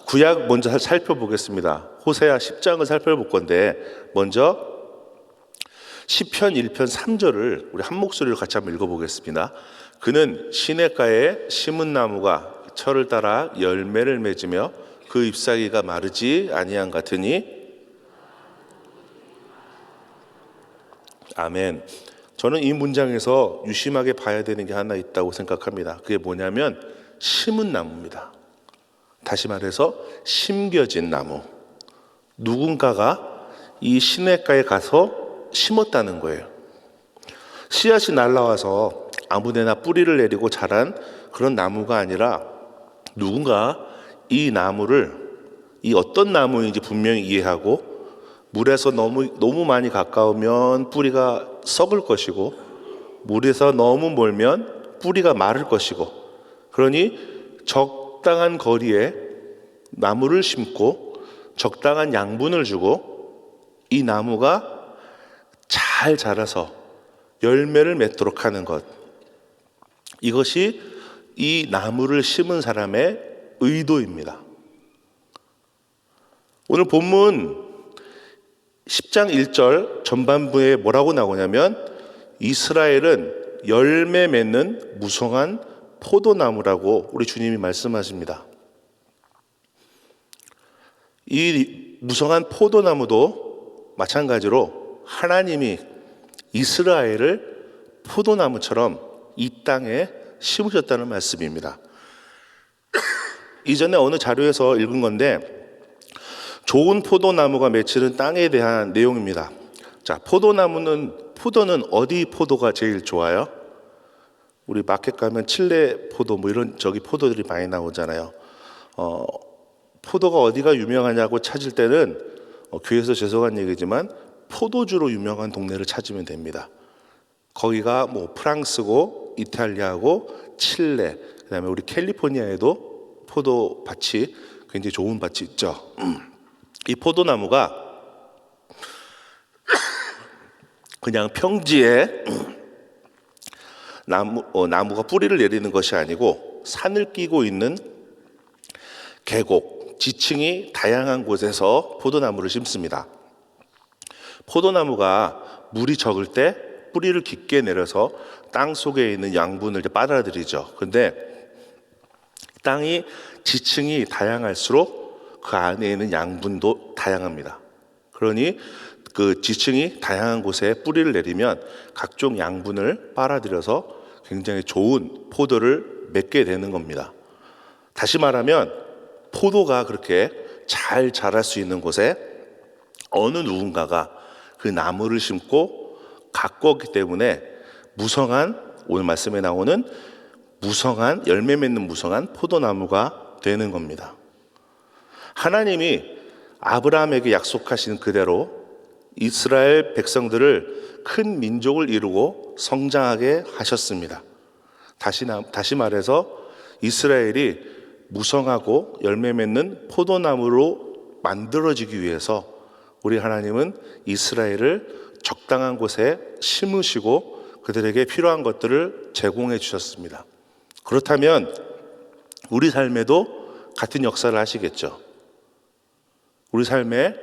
구약 먼저 살펴보겠습니다. 호세아 10장을 살펴볼 건데 먼저 시편 1편 3절을 우리 한 목소리로 같이 한번 읽어보겠습니다. 그는 시냇가에 심은 나무가 철을 따라 열매를 맺으며 그 잎사귀가 마르지 아니한 같으니. 아멘. 저는 이 문장에서 유심하게 봐야 되는 게 하나 있다고 생각합니다. 그게 뭐냐면 심은 나무입니다. 다시 말해서 심겨진 나무. 누군가가 이 시냇가에 가서 심었다는 거예요. 씨앗이 날라와서 아무데나 뿌리를 내리고 자란 그런 나무가 아니라 누군가 이 나무를, 이 어떤 나무인지 분명히 이해하고, 물에서 너무 많이 가까우면 뿌리가 썩을 것이고 물에서 너무 멀면 뿌리가 마를 것이고, 그러니 적당한 거리에 나무를 심고 적당한 양분을 주고 이 나무가 잘 자라서 열매를 맺도록 하는 것, 이것이 이 나무를 심은 사람의 의도입니다. 오늘 본문 10장 1절 전반부에 뭐라고 나오냐면 이스라엘은 열매 맺는 무성한 포도나무라고 우리 주님이 말씀하십니다. 이 무성한 포도나무도 마찬가지로 하나님이 이스라엘을 포도나무처럼 이 땅에 심으셨다는 말씀입니다. 이전에 어느 자료에서 읽은 건데 좋은 포도나무가 맺히는 땅에 대한 내용입니다. 자, 포도는 어디 포도가 제일 좋아요? 우리 마켓 가면 칠레 포도 뭐 이런 저기 포도들이 많이 나오잖아요. 포도가 어디가 유명하냐고 찾을 때는 교회에서 죄송한 얘기지만 포도주로 유명한 동네를 찾으면 됩니다. 거기가 뭐 프랑스고 이탈리아고 칠레, 그다음에 우리 캘리포니아에도 포도 밭이 굉장히 좋은 밭이 있죠. 이 포도나무가 그냥 평지에 나무가 뿌리를 내리는 것이 아니고 산을 끼고 있는 계곡, 지층이 다양한 곳에서 포도나무를 심습니다. 포도나무가 물이 적을 때 뿌리를 깊게 내려서 땅 속에 있는 양분을 빨아들이죠. 그런데 땅이 지층이 다양할수록 그 안에 있는 양분도 다양합니다. 그러니 그 지층이 다양한 곳에 뿌리를 내리면 각종 양분을 빨아들여서 굉장히 좋은 포도를 맺게 되는 겁니다. 다시 말하면 포도가 그렇게 잘 자랄 수 있는 곳에 어느 누군가가 그 나무를 심고 가꾸었기 때문에 오늘 말씀에 나오는 열매 맺는 무성한 포도나무가 되는 겁니다. 하나님이 아브라함에게 약속하신 그대로 이스라엘 백성들을 큰 민족을 이루고 성장하게 하셨습니다. 다시 말해서 이스라엘이 무성하고 열매 맺는 포도나무로 만들어지기 위해서 우리 하나님은 이스라엘을 적당한 곳에 심으시고 그들에게 필요한 것들을 제공해 주셨습니다. 그렇다면 우리 삶에도 같은 역사를 하시겠죠. 우리 삶에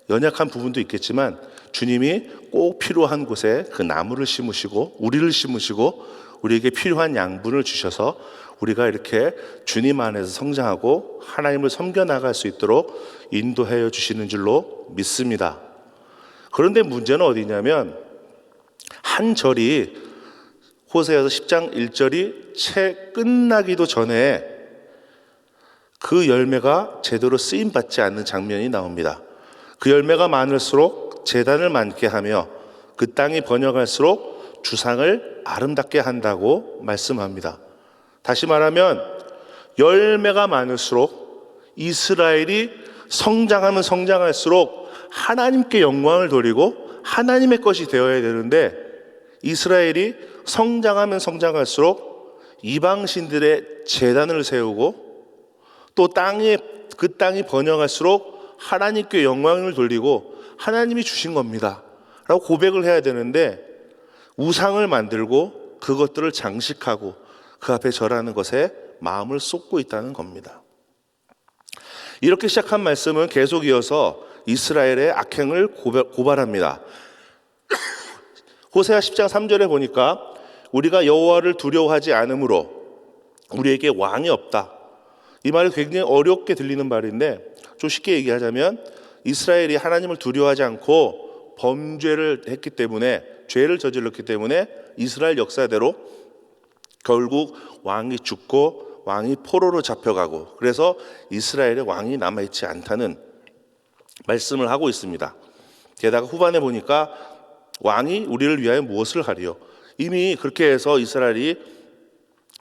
연약한 부분도 있겠지만 주님이 꼭 필요한 곳에 그 나무를 심으시고 우리를 심으시고 우리에게 필요한 양분을 주셔서 우리가 이렇게 주님 안에서 성장하고 하나님을 섬겨나갈 수 있도록 인도해 주시는 줄로 믿습니다. 그런데 문제는 어디냐면 한 절이 호세아서 10장 1절이 채 끝나기도 전에 그 열매가 제대로 쓰임받지 않는 장면이 나옵니다. 그 열매가 많을수록 제단을 많게 하며 그 땅이 번영할수록 주상을 아름답게 한다고 말씀합니다. 다시 말하면 열매가 많을수록 이스라엘이 성장하면 성장할수록 하나님께 영광을 돌리고 하나님의 것이 되어야 되는데 이스라엘이 성장하면 성장할수록 이방신들의 제단을 세우고 또 그 땅이 번영할수록 하나님께 영광을 돌리고 하나님이 주신 겁니다 라고 고백을 해야 되는데 우상을 만들고 그것들을 장식하고 그 앞에 절하는 것에 마음을 쏟고 있다는 겁니다. 이렇게 시작한 말씀은 계속 이어서 이스라엘의 악행을 고발합니다. 호세아 10장 3절에 보니까 우리가 여호와를 두려워하지 않으므로 우리에게 왕이 없다. 이 말이 굉장히 어렵게 들리는 말인데 좀 쉽게 얘기하자면 이스라엘이 하나님을 두려워하지 않고 범죄를 했기 때문에, 죄를 저질렀기 때문에 이스라엘 역사대로 결국 왕이 죽고 왕이 포로로 잡혀가고, 그래서 이스라엘의 왕이 남아있지 않다는 말씀을 하고 있습니다. 게다가 후반에 보니까 왕이 우리를 위하여 무엇을 하리요? 이미 그렇게 해서 이스라엘이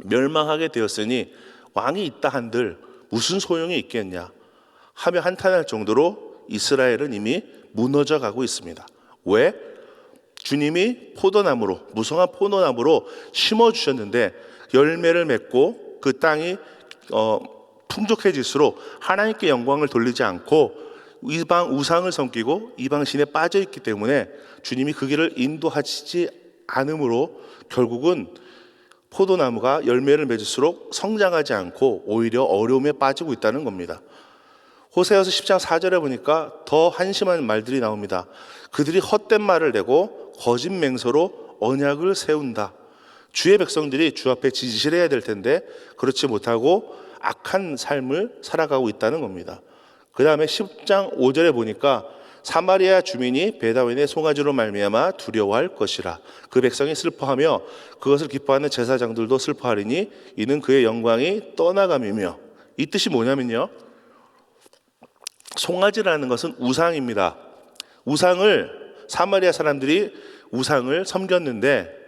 멸망하게 되었으니 왕이 있다 한들 무슨 소용이 있겠냐 하며 한탄할 정도로 이스라엘은 이미 무너져 가고 있습니다. 왜? 주님이 포도나무로, 무성한 포도나무로 심어주셨는데 열매를 맺고 그 땅이 풍족해질수록 하나님께 영광을 돌리지 않고 이방 우상을 섬기고 이방 신에 빠져 있기 때문에 주님이 그 길을 인도하시지 않으므로 결국은 포도나무가 열매를 맺을수록 성장하지 않고 오히려 어려움에 빠지고 있다는 겁니다. 호세아서 10장 4절에 보니까 더 한심한 말들이 나옵니다. 그들이 헛된 말을 내고 거짓 맹세로 언약을 세운다. 주의 백성들이 주 앞에 진실해야 될 텐데 그렇지 못하고 악한 삶을 살아가고 있다는 겁니다. 그 다음에 10장 5절에 보니까 사마리아 주민이 베다웬의 송아지로 말미암아 두려워할 것이라. 그 백성이 슬퍼하며 그것을 기뻐하는 제사장들도 슬퍼하리니 이는 그의 영광이 떠나감이며. 이 뜻이 뭐냐면요, 송아지라는 것은 우상입니다. 사마리아 사람들이 우상을 섬겼는데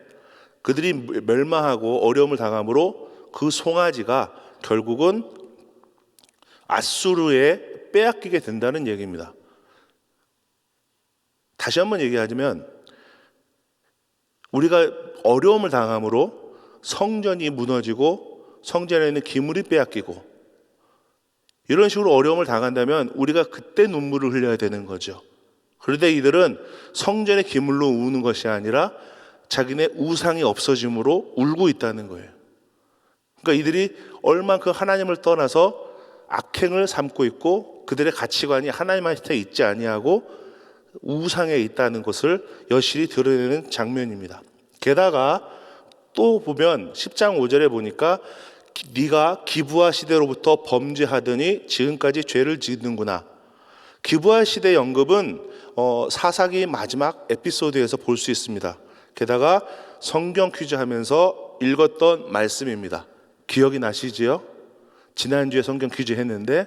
그들이 멸망하고 어려움을 당함으로 그 송아지가 결국은 아수르에 빼앗기게 된다는 얘기입니다. 다시 한번 얘기하자면 우리가 어려움을 당함으로 성전이 무너지고 성전에 있는 기물이 빼앗기고 이런 식으로 어려움을 당한다면 우리가 그때 눈물을 흘려야 되는 거죠. 그런데 이들은 성전의 기물로 우는 것이 아니라 자기네 우상이 없어짐으로 울고 있다는 거예요. 그러니까 이들이 얼만큼 하나님을 떠나서 악행을 삼고 있고 그들의 가치관이 하나님한테 있지 아니하고 우상에 있다는 것을 여실히 드러내는 장면입니다. 게다가 또 보면 10장 5절에 보니까 네가 기브아 시대로부터 범죄하더니 지금까지 죄를 짓는구나. 기브아 시대 언급은 사사기 마지막 에피소드에서 볼 수 있습니다. 게다가 성경 퀴즈 하면서 읽었던 말씀입니다. 기억이 나시지요? 지난주에 성경 퀴즈 했는데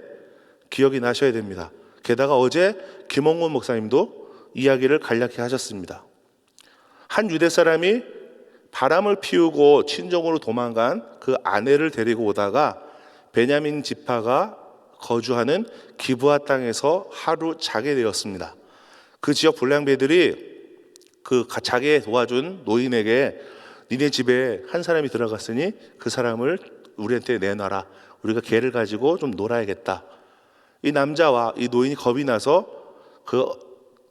기억이 나셔야 됩니다. 게다가 어제 김홍곤 목사님도 이야기를 간략히 하셨습니다. 한 유대 사람이 바람을 피우고 친정으로 도망간 그 아내를 데리고 오다가 베냐민 지파가 거주하는 기브아 땅에서 하루 자게 되었습니다. 그 지역 불량배들이 그 자기에 도와준 노인에게 니네 집에 한 사람이 들어갔으니 그 사람을 우리한테 내놔라. 우리가 걔를 가지고 좀 놀아야겠다. 이 남자와 이 노인이 겁이 나서 그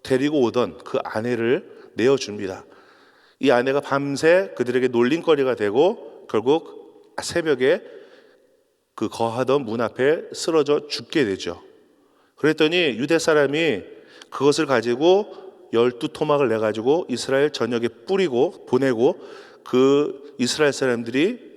데리고 오던 그 아내를 내어줍니다. 이 아내가 밤새 그들에게 놀림거리가 되고 결국 새벽에 그 거하던 문 앞에 쓰러져 죽게 되죠. 그랬더니 유대 사람이 그것을 가지고 12토막을 내가지고 이스라엘 전역에 뿌리고 보내고 그 이스라엘 사람들이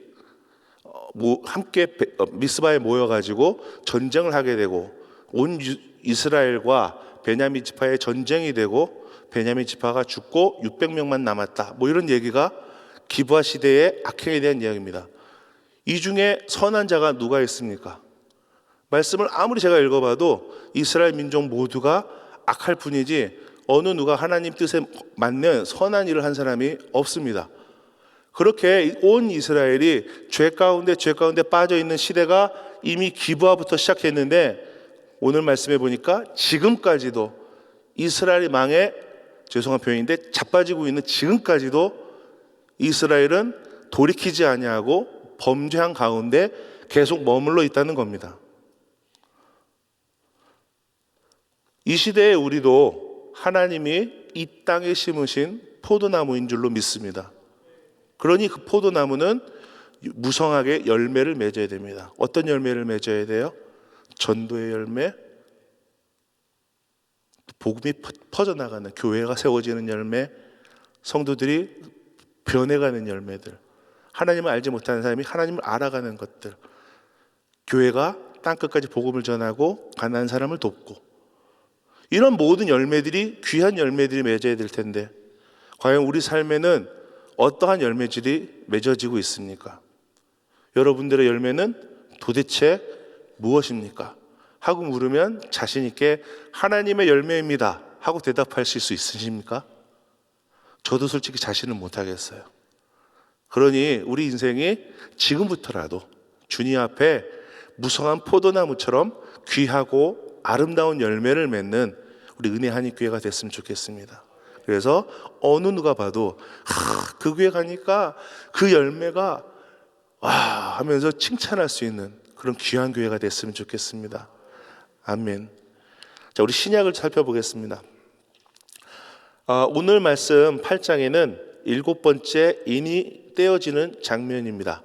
함께 미스바에 모여가지고 전쟁을 하게 되고 온 이스라엘과 베냐민 지파의 전쟁이 되고 베냐민 지파가 죽고 600명만 남았다. 이런 얘기가 기브아 시대의 악행에 대한 이야기입니다. 이 중에 선한 자가 누가 있습니까? 말씀을 아무리 제가 읽어봐도 이스라엘 민족 모두가 악할 뿐이지 어느 누가 하나님 뜻에 맞는 선한 일을 한 사람이 없습니다. 그렇게 온 이스라엘이 죄 가운데 빠져 있는 시대가 이미 기브아부터 시작했는데 오늘 말씀해 보니까 지금까지도 이스라엘이 죄송한 표현인데 자빠지고 있는 지금까지도 이스라엘은 돌이키지 아니하고 범죄한 가운데 계속 머물러 있다는 겁니다. 이 시대에 우리도 하나님이 이 땅에 심으신 포도나무인 줄로 믿습니다. 그러니 그 포도나무는 무성하게 열매를 맺어야 됩니다. 어떤 열매를 맺어야 돼요? 전도의 열매, 복음이 퍼져나가는 교회가 세워지는 열매, 성도들이 변해가는 열매들, 하나님을 알지 못하는 사람이 하나님을 알아가는 것들, 교회가 땅끝까지 복음을 전하고 가난한 사람을 돕고, 이런 모든 열매들이 귀한 열매들이 맺어야 될 텐데 과연 우리 삶에는 어떠한 열매들이 맺어지고 있습니까? 여러분들의 열매는 도대체 무엇입니까? 하고 물으면 자신 있게 하나님의 열매입니다 하고 대답하실 수 있으십니까? 저도 솔직히 자신을 못하겠어요. 그러니 우리 인생이 지금부터라도 주님 앞에 무성한 포도나무처럼 귀하고 아름다운 열매를 맺는 우리 은혜 한입교회가 됐으면 좋겠습니다. 그래서 어느 누가 봐도 그 교회 가니까 그 열매가 와 하면서 칭찬할 수 있는 그런 귀한 교회가 됐으면 좋겠습니다. 아멘. 자, 우리 신약을 살펴보겠습니다. 오늘 말씀 8장에는 7번째 인이 떼어지는 장면입니다.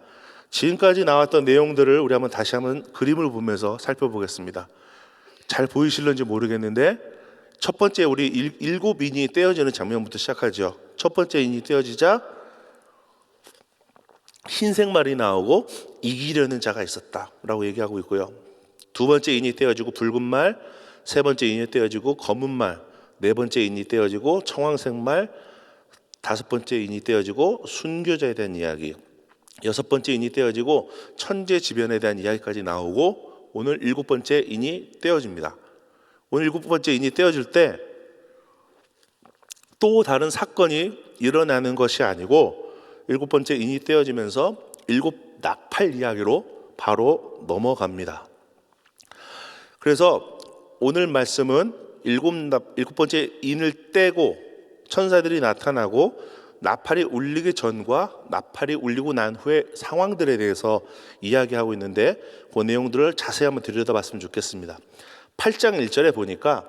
지금까지 나왔던 내용들을 우리 다시 한번 그림을 보면서 살펴보겠습니다. 잘 보이실런지 모르겠는데 첫 번째 우리 7인이 떼어지는 장면부터 시작하죠. 첫 번째 인이 떼어지자 흰색 말이 나오고 이기려는 자가 있었다라고 얘기하고 있고요. 두 번째 인이 떼어지고 붉은 말, 세 번째 인이 떼어지고 검은 말, 네 번째 인이 떼어지고 청황색 말, 다섯 번째 인이 떼어지고 순교자에 대한 이야기, 여섯 번째 인이 떼어지고 천재지변에 대한 이야기까지 나오고 오늘 7번째 인이 떼어집니다. 오늘 7번째 인이 떼어질 때 또 다른 사건이 일어나는 것이 아니고 7번째 인이 떼어지면서 7 나팔 이야기로 바로 넘어갑니다. 그래서 오늘 말씀은 7번째 인을 떼고 천사들이 나타나고 나팔이 울리기 전과 나팔이 울리고 난 후의 상황들에 대해서 이야기하고 있는데 그 내용들을 자세히 한번 들여다봤으면 좋겠습니다. 8장 1절에 보니까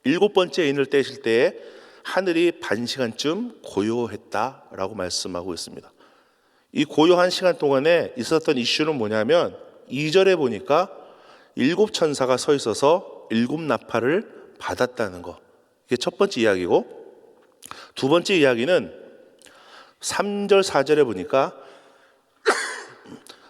7번째 인을 떼실 때에 하늘이 반시간쯤 고요했다라고 말씀하고 있습니다. 이 고요한 시간 동안에 있었던 이슈는 뭐냐면 2절에 보니까 7 천사가 서 있어서 7 나팔을 받았다는 거, 이게 첫 번째 이야기고, 두 번째 이야기는 3절 4절에 보니까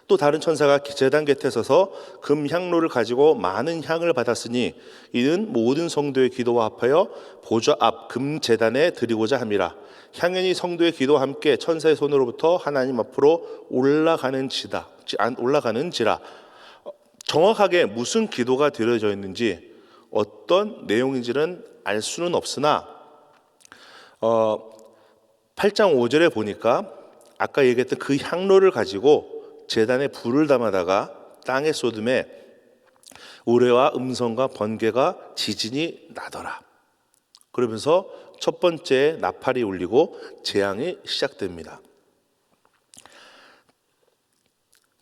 또 다른 천사가 제단 곁에 서서 금향로를 가지고 많은 향을 받았으니 이는 모든 성도의 기도와 합하여 보좌 앞 금제단에 드리고자 함이라. 향연이 성도의 기도와 함께 천사의 손으로부터 하나님 앞으로 올라가는지라. 정확하게 무슨 기도가 드려져 있는지 어떤 내용인지는 알 수는 없으나 8장 5절에 보니까 아까 얘기했던 그 향로를 가지고 제단에 불을 담아다가 땅에 쏟음에 우레와 음성과 번개가 지진이 나더라. 그러면서 첫 번째 나팔이 울리고 재앙이 시작됩니다.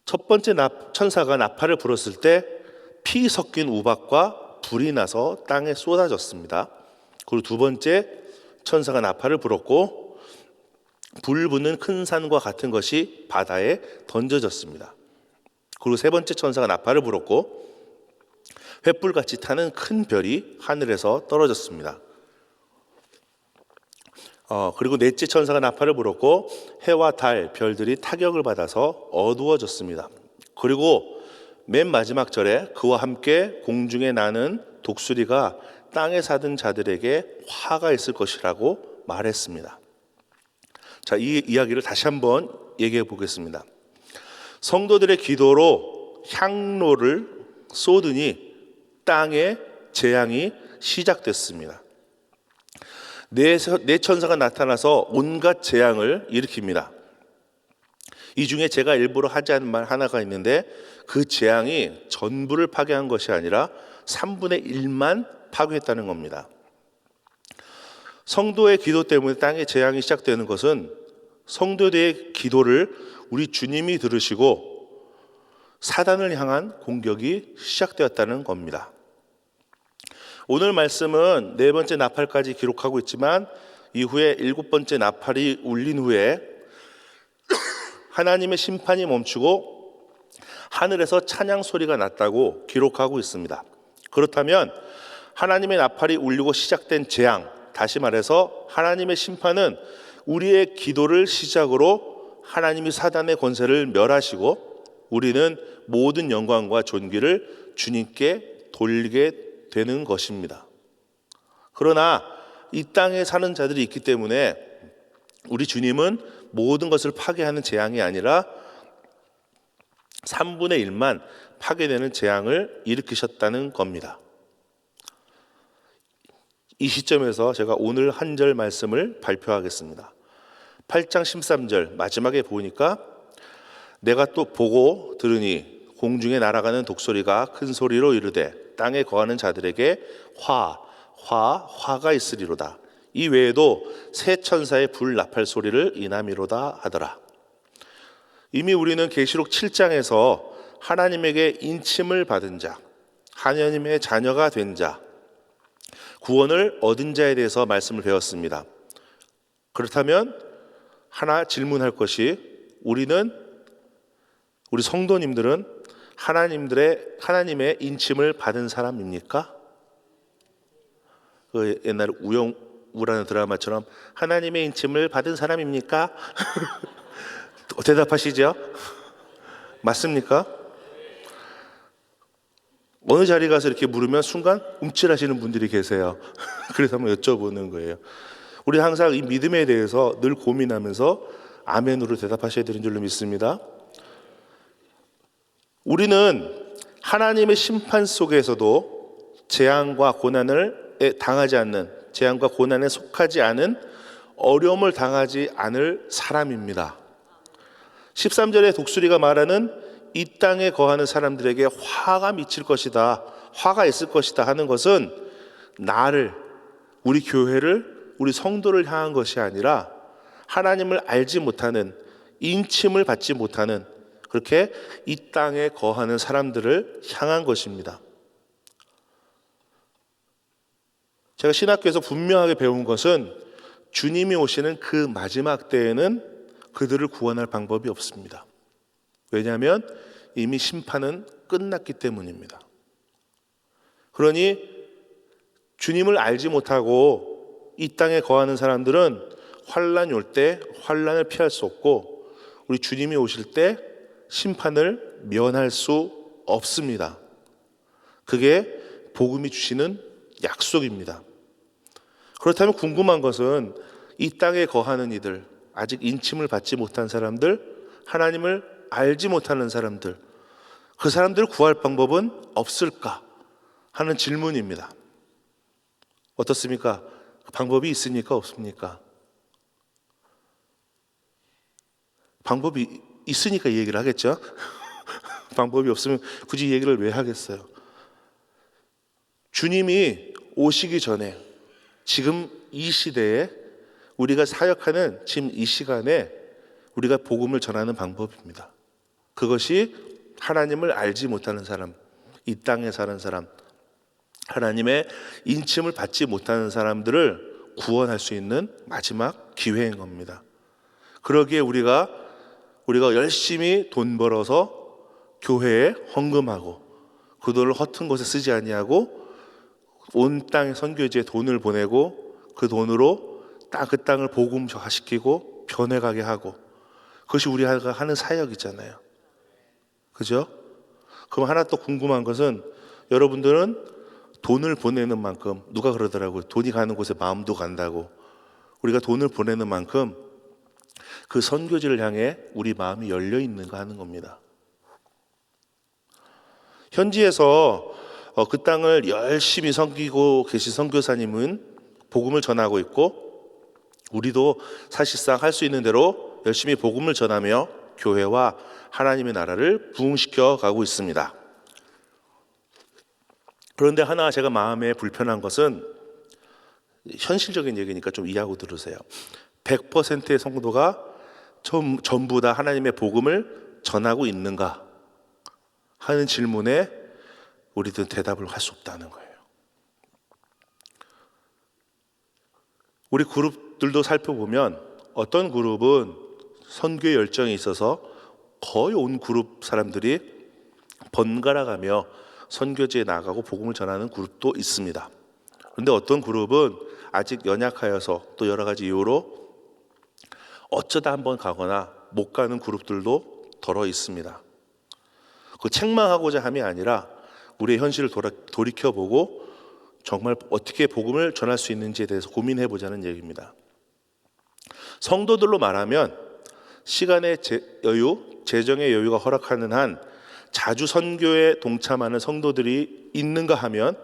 첫 번째 천사가 나팔을 불었을 때 피 섞인 우박과 불이 나서 땅에 쏟아졌습니다. 그리고 두 번째 천사가 나팔을 불었고 불 붙는 큰 산과 같은 것이 바다에 던져졌습니다. 그리고 세 번째 천사가 나팔을 불었고 횃불같이 타는 큰 별이 하늘에서 떨어졌습니다. 그리고 넷째 천사가 나팔을 불었고 해와 달, 별들이 타격을 받아서 어두워졌습니다. 그리고 맨 마지막 절에 그와 함께 공중에 나는 독수리가 땅에 사는 자들에게 화가 있을 것이라고 말했습니다. 자, 이 이야기를 다시 한번 얘기해 보겠습니다. 성도들의 기도로 향로를 쏟으니 땅에 재앙이 시작됐습니다. 네 천사가 나타나서 온갖 재앙을 일으킵니다. 이 중에 제가 일부러 하지 않은 말 하나가 있는데 그 재앙이 전부를 파괴한 것이 아니라 3분의 1만 파괴했다는 겁니다. 성도의 기도 때문에 땅에 재앙이 시작되는 것은 성도들의 기도를 우리 주님이 들으시고 사단을 향한 공격이 시작되었다는 겁니다. 오늘 말씀은 네 번째 나팔까지 기록하고 있지만 이후에 7번째 나팔이 울린 후에 하나님의 심판이 멈추고 하늘에서 찬양 소리가 났다고 기록하고 있습니다. 그렇다면 하나님의 나팔이 울리고 시작된 재앙, 다시 말해서 하나님의 심판은 우리의 기도를 시작으로 하나님이 사단의 권세를 멸하시고 우리는 모든 영광과 존귀를 주님께 돌리게 되는 것입니다. 그러나 이 땅에 사는 자들이 있기 때문에 우리 주님은 모든 것을 파괴하는 재앙이 아니라 3분의 1만 파괴되는 재앙을 일으키셨다는 겁니다. 이 시점에서 제가 오늘 한 절 말씀을 발표하겠습니다. 8장 13절 마지막에 보니까 내가 또 보고 들으니 공중에 날아가는 독소리가 큰 소리로 이르되 땅에 거하는 자들에게 화가 있으리로다. 이 외에도 새 천사의 불 나팔 소리를 인함이로다 하더라. 이미 우리는 계시록 7장에서 하나님에게 인침을 받은 자, 하나님의 자녀가 된 자, 구원을 얻은 자에 대해서 말씀을 배웠습니다. 그렇다면 하나 질문할 것이, 우리 성도님들은 하나님의 인침을 받은 사람입니까? 그 옛날 우영우라는 드라마처럼 하나님의 인침을 받은 사람입니까? 대답하시죠? 맞습니까? 어느 자리 가서 이렇게 물으면 순간 움찔하시는 분들이 계세요. 그래서 한번 여쭤보는 거예요. 우리 항상 이 믿음에 대해서 늘 고민하면서 아멘으로 대답하셔야 되는 줄로 믿습니다. 우리는 하나님의 심판 속에서도 재앙과 고난을 당하지 않는, 재앙과 고난에 속하지 않은, 어려움을 당하지 않을 사람입니다. 13절의 독수리가 말하는 이 땅에 거하는 사람들에게 화가 미칠 것이다, 화가 있을 것이다 하는 것은 나를, 우리 교회를, 우리 성도를 향한 것이 아니라 하나님을 알지 못하는, 인침을 받지 못하는, 그렇게 이 땅에 거하는 사람들을 향한 것입니다. 제가 신학교에서 분명하게 배운 것은 주님이 오시는 그 마지막 때에는 그들을 구원할 방법이 없습니다. 왜냐하면 이미 심판은 끝났기 때문입니다. 그러니 주님을 알지 못하고 이 땅에 거하는 사람들은 환난이 올 때 환난을 피할 수 없고, 우리 주님이 오실 때 심판을 면할 수 없습니다. 그게 복음이 주시는 약속입니다. 그렇다면 궁금한 것은 이 땅에 거하는 이들, 아직 인침을 받지 못한 사람들, 하나님을 알지 못하는 사람들, 그 사람들을 구할 방법은 없을까 하는 질문입니다. 어떻습니까? 방법이 있습니까? 없습니까? 방법이 있으니까 이 얘기를 하겠죠? 방법이 없으면 굳이 이 얘기를 왜 하겠어요? 주님이 오시기 전에, 지금 이 시대에 우리가 사역하는 지금 이 시간에 우리가 복음을 전하는 방법입니다. 그것이 하나님을 알지 못하는 사람, 이 땅에 사는 사람, 하나님의 인침을 받지 못하는 사람들을 구원할 수 있는 마지막 기회인 겁니다. 그러기에 우리가 열심히 돈 벌어서 교회에 헌금하고 그 돈을 허튼 곳에 쓰지 아니하고 온 땅의 선교지에 돈을 보내고 그 돈으로 그 땅을 복음화시키고 변해가게 하고, 그것이 우리가 하는 사역이잖아요. 그죠? 그럼 하나 또 궁금한 것은, 여러분들은 돈을 보내는 만큼, 누가 그러더라고요. 돈이 가는 곳에 마음도 간다고. 우리가 돈을 보내는 만큼 그 선교지를 향해 우리 마음이 열려 있는가 하는 겁니다. 현지에서 그 땅을 열심히 섬기고 계신 선교사님은 복음을 전하고 있고, 우리도 사실상 할 수 있는 대로 열심히 복음을 전하며 교회와 하나님의 나라를 부흥시켜 가고 있습니다. 그런데 하나 제가 마음에 불편한 것은, 현실적인 얘기니까 좀 이해하고 들으세요. 100%의 성도가 전부 다 하나님의 복음을 전하고 있는가 하는 질문에 우리들은 대답을 할 수 없다는 거예요. 우리 그룹들도 살펴보면 어떤 그룹은 선교의 열정이 있어서 거의 온 그룹 사람들이 번갈아가며 선교지에 나가고 복음을 전하는 그룹도 있습니다. 그런데 어떤 그룹은 아직 연약하여서 또 여러 가지 이유로 어쩌다 한번 가거나 못 가는 그룹들도 더러 있습니다. 그 책망하고자 함이 아니라 우리의 현실을 돌이켜보고 정말 어떻게 복음을 전할 수 있는지에 대해서 고민해보자는 얘기입니다. 성도들로 말하면 시간의 여유, 재정의 여유가 허락하는 한 자주 선교에 동참하는 성도들이 있는가 하면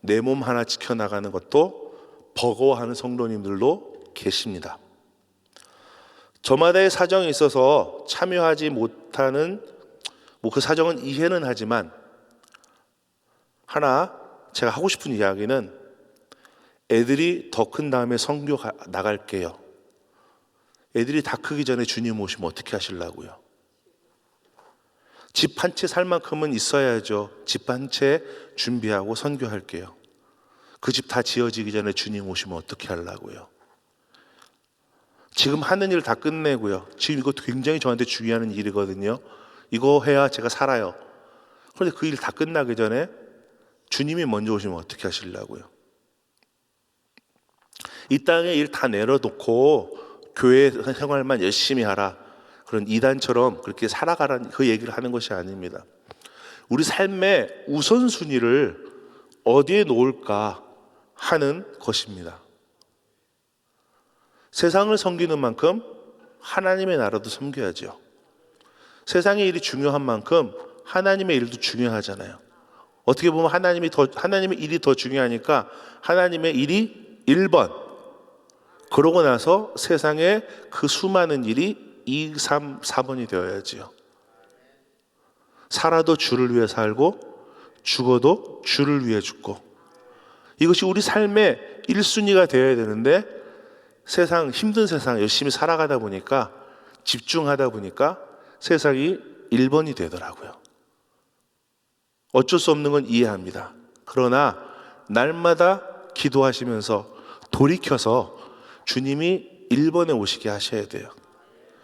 내 몸 하나 지켜나가는 것도 버거워하는 성도님들도 계십니다. 저마다의 사정이 있어서 참여하지 못하는 그 사정은 이해는 하지만 하나 제가 하고 싶은 이야기는 애들이 더 큰 다음에 선교 나갈게요. 애들이 다 크기 전에 주님 오시면 어떻게 하시려고요? 집 한 채 살 만큼은 있어야죠. 집 한 채 준비하고 선교할게요. 그 집 다 지어지기 전에 주님 오시면 어떻게 하려고요? 지금 하는 일 다 끝내고요. 지금 이거 굉장히 저한테 중요한 일이거든요. 이거 해야 제가 살아요. 그런데 그 일 다 끝나기 전에 주님이 먼저 오시면 어떻게 하시려고요? 이 땅에 일 다 내려놓고 교회 생활만 열심히 하라, 그런 이단처럼 그렇게 살아가라는 그 얘기를 하는 것이 아닙니다. 우리 삶의 우선순위를 어디에 놓을까 하는 것입니다. 세상을 섬기는 만큼 하나님의 나라도 섬겨야죠. 세상의 일이 중요한 만큼 하나님의 일도 중요하잖아요. 어떻게 보면 하나님의 일이 더 중요하니까 하나님의 일이 1번, 그러고 나서 세상의 그 수많은 일이 2, 3, 4번이 되어야지요. 살아도 주를 위해 살고 죽어도 주를 위해 죽고, 이것이 우리 삶의 1순위가 되어야 되는데 힘든 세상 열심히 살아가다 보니까, 집중하다 보니까 세상이 1번이 되더라고요. 어쩔 수 없는 건 이해합니다. 그러나 날마다 기도하시면서 돌이켜서 주님이 1번에 오시게 하셔야 돼요.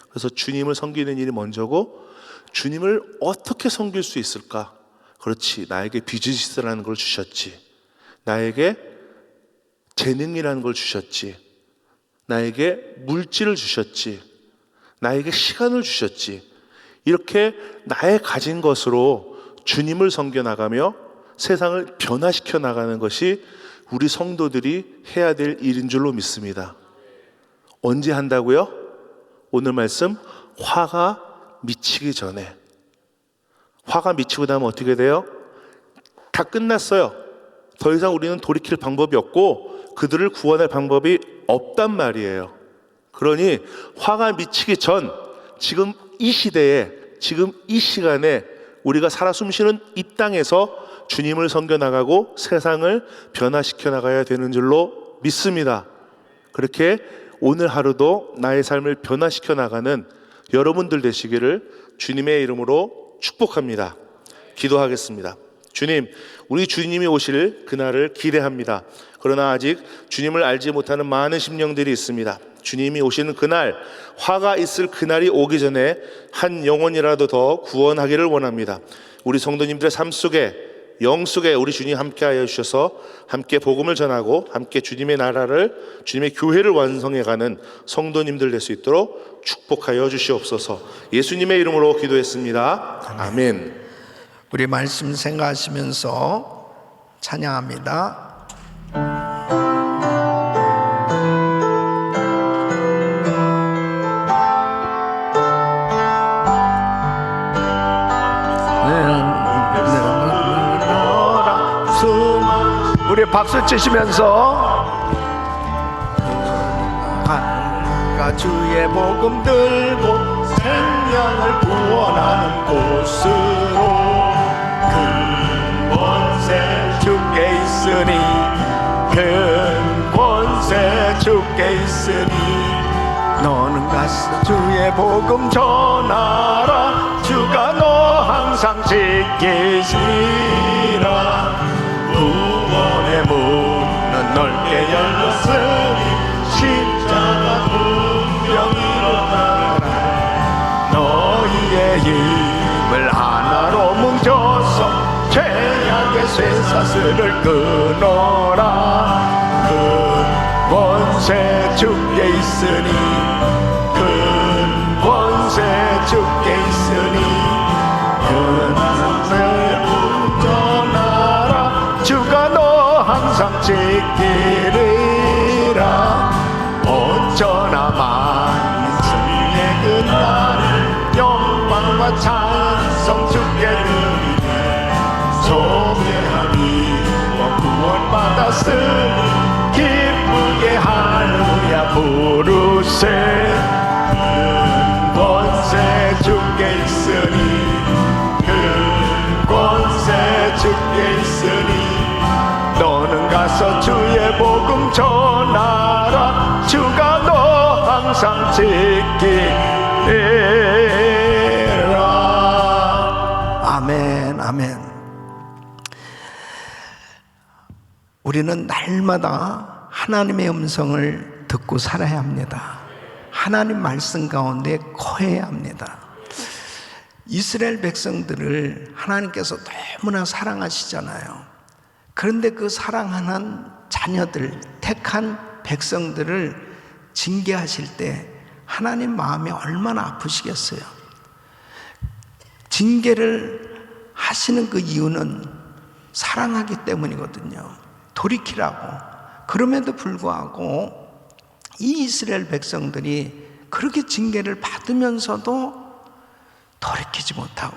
그래서 주님을 섬기는 일이 먼저고, 주님을 어떻게 섬길 수 있을까? 그렇지, 나에게 비즈니스라는 걸 주셨지, 나에게 재능이라는 걸 주셨지, 나에게 물질을 주셨지, 나에게 시간을 주셨지. 이렇게 나의 가진 것으로 주님을 섬겨나가며 세상을 변화시켜 나가는 것이 우리 성도들이 해야 될 일인 줄로 믿습니다. 언제 한다고요? 오늘 말씀, 화가 미치기 전에. 화가 미치고 나면 어떻게 돼요? 다 끝났어요. 더 이상 우리는 돌이킬 방법이 없고 그들을 구원할 방법이 없단 말이에요. 그러니 화가 미치기 전, 지금 이 시대에, 지금 이 시간에 우리가 살아 숨쉬는 이 땅에서 주님을 섬겨나가고 세상을 변화시켜 나가야 되는 줄로 믿습니다. 그렇게 오늘 하루도 나의 삶을 변화시켜 나가는 여러분들 되시기를 주님의 이름으로 축복합니다. 기도하겠습니다. 주님, 우리 주님이 오실 그날을 기대합니다. 그러나 아직 주님을 알지 못하는 많은 심령들이 있습니다. 주님이 오시는 그날, 화가 있을 그날이 오기 전에 한 영혼이라도 더 구원하기를 원합니다. 우리 성도님들의 삶 속에, 영 속에 우리 주님 함께하여 주셔서 함께 복음을 전하고 함께 주님의 나라를, 주님의 교회를 완성해가는 성도님들 될 수 있도록 축복하여 주시옵소서. 예수님의 이름으로 기도했습니다. 아멘. 우리 말씀 생각하시면서 찬양합니다. 우리 박수 치시면서 한가 주의 복음 들고 생명을 구원하는 곳으로 큰 권세 주께 있으니, 큰 권세 주께 있으니, 너는 가서 주의 복음 전하라. 주가 너 항상 지키시라. 구원의 문은 넓게 열렸으니 십자가 분명히 일어나라. 너희의 힘을 하나로 뭉쳐 사슬을 끊어라. 큰 권세 주께 있으니, 큰 권세 주께 있으니, 큰 권세 운전하라. 주가 너 항상 지키리라. 어쩌나 만민승리의 그날을 영광과 찬송 주께 드리네. 소개하니 구원받았으니 기쁘게 할렐루야 부르세. 큰 권세 주께 있으니, 큰 권세 주께 있으니, 너는 가서 주의 복음 전하라. 주가 너 항상 지키리라. 아멘, 아멘. 우리는 날마다 하나님의 음성을 듣고 살아야 합니다. 하나님 말씀 가운데 거해야 합니다. 이스라엘 백성들을 하나님께서 너무나 사랑하시잖아요. 그런데 그 사랑하는 자녀들, 택한 백성들을 징계하실 때 하나님 마음이 얼마나 아프시겠어요. 징계를 하시는 그 이유는 사랑하기 때문이거든요. 돌이키라고. 그럼에도 불구하고 이 이스라엘 백성들이 그렇게 징계를 받으면서도 돌이키지 못하고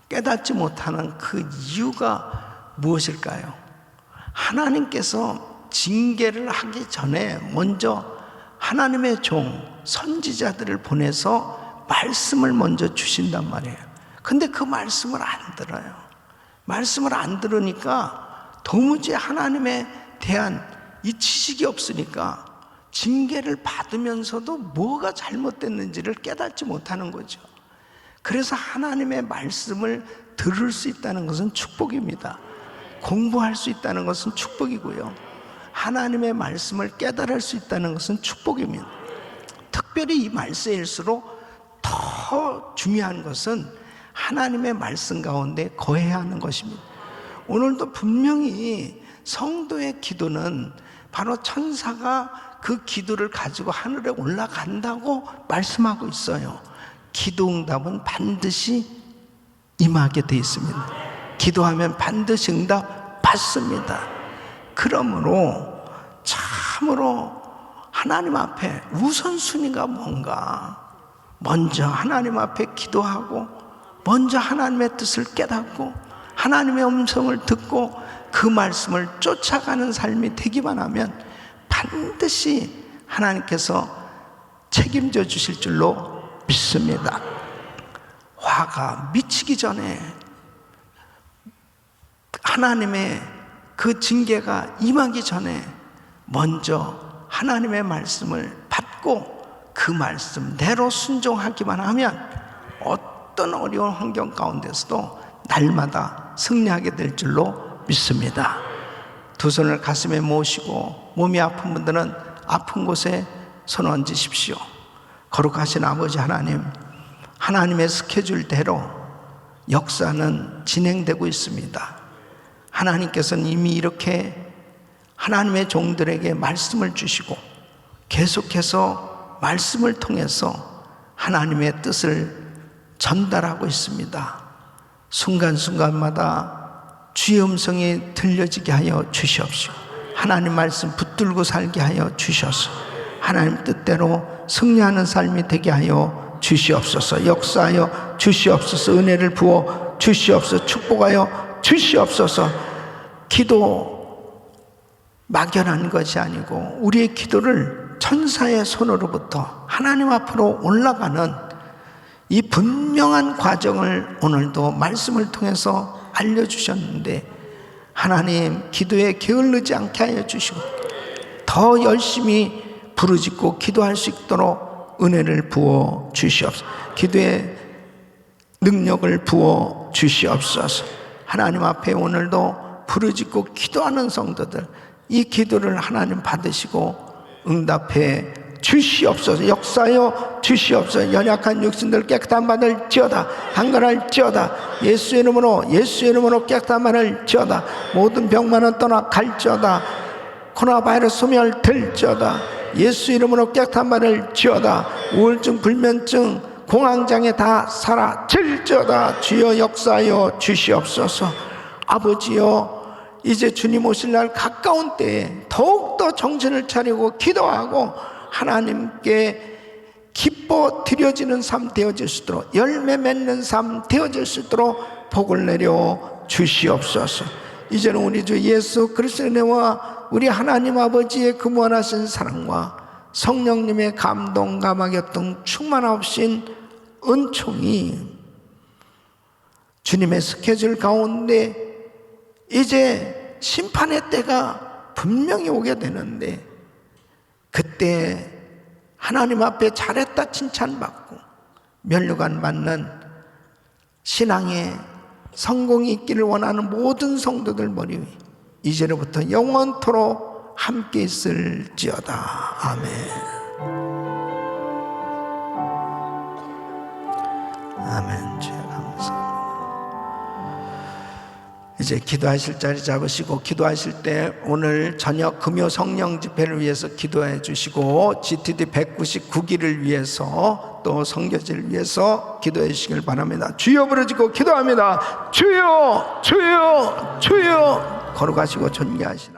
깨닫지 못하는 그 이유가 무엇일까요? 하나님께서 징계를 하기 전에 먼저 하나님의 종, 선지자들을 보내서 말씀을 먼저 주신단 말이에요. 근데 그 말씀을 안 들어요. 말씀을 안 들으니까 도무지 하나님에 대한 이 지식이 없으니까 징계를 받으면서도 뭐가 잘못됐는지를 깨닫지 못하는 거죠. 그래서 하나님의 말씀을 들을 수 있다는 것은 축복입니다. 공부할 수 있다는 것은 축복이고요. 하나님의 말씀을 깨달을 수 있다는 것은 축복입니다. 특별히 이 말세일수록 더 중요한 것은 하나님의 말씀 가운데 거해야 하는 것입니다. 오늘도 분명히 성도의 기도는 바로 천사가 그 기도를 가지고 하늘에 올라간다고 말씀하고 있어요. 기도 응답은 반드시 임하게 되어 있습니다. 기도하면 반드시 응답 받습니다. 그러므로 참으로 하나님 앞에 우선순위가 뭔가, 먼저 하나님 앞에 기도하고 먼저 하나님의 뜻을 깨닫고 하나님의 음성을 듣고 그 말씀을 쫓아가는 삶이 되기만 하면 반드시 하나님께서 책임져 주실 줄로 믿습니다. 화가 미치기 전에 하나님의 그 징계가 임하기 전에 먼저 하나님의 말씀을 받고 그 말씀대로 순종하기만 하면 어떤 어려운 환경 가운데서도 날마다 승리하게 될 줄로 믿습니다. 두 손을 가슴에 모시고 몸이 아픈 분들은 아픈 곳에 손 얹으십시오. 거룩하신 아버지 하나님, 하나님의 스케줄대로 역사는 진행되고 있습니다. 하나님께서는 이미 이렇게 하나님의 종들에게 말씀을 주시고 계속해서 말씀을 통해서 하나님의 뜻을 전달하고 있습니다. 순간순간마다 주의 음성이 들려지게 하여 주시옵시고 하나님 말씀 붙들고 살게 하여 주셔서 하나님 뜻대로 승리하는 삶이 되게 하여 주시옵소서. 역사하여 주시옵소서. 은혜를 부어 주시옵소서. 축복하여 주시옵소서. 기도 막연한 것이 아니고 우리의 기도를 천사의 손으로부터 하나님 앞으로 올라가는 이 분명한 과정을 오늘도 말씀을 통해서 알려주셨는데 하나님 기도에 게을르지 않게 하여 주시고 더 열심히 부르짖고 기도할 수 있도록 은혜를 부어 주시옵소서. 기도의 능력을 부어 주시옵소서. 하나님 앞에 오늘도 부르짖고 기도하는 성도들, 이 기도를 하나님 받으시고 응답해 주시옵소서. 역사하여 주시옵소서. 연약한 육신들 깨끗한 바를 지어다. 한가할지어다. 예수의 이름으로 깨끗한 바를 지어다. 모든 병만은 떠나 갈지어다. 코로나 바이러스 소멸될지어다. 예수 이름으로 깨끗한 바를 지어다. 우울증, 불면증, 공황장애 다 사라질지어다. 주여 역사하여 주시옵소서. 아버지여, 이제 주님 오실 날 가까운 때에 더욱더 정신을 차리고 기도하고 하나님께 기뻐 드려지는 삶 되어질 수 있도록, 열매 맺는 삶 되어질 수 있도록 복을 내려 주시옵소서. 이제는 우리 주 예수 그리스도의 은혜와 우리 하나님 아버지의 그 무한하신 사랑과 성령님의 감동, 감화교통, 충만하신 은총이 주님의 스케줄 가운데 이제 심판의 때가 분명히 오게 되는데, 그때 하나님 앞에 잘했다 칭찬받고 면류관 받는 신앙의 성공이 있기를 원하는 모든 성도들 머리 위 이제로부터 영원토록 함께 있을지어다. 아멘. 아멘. 주여 감사합니다. 이제 기도하실 자리 잡으시고, 기도하실 때 오늘 저녁 금요 성령 집회를 위해서 기도해 주시고, GTD 199기를 위해서 또 선교지를 위해서 기도해 주시길 바랍니다. 주여 부르짖고 기도합니다. 주여, 주여, 주여. 걸어가시고 존귀하시나.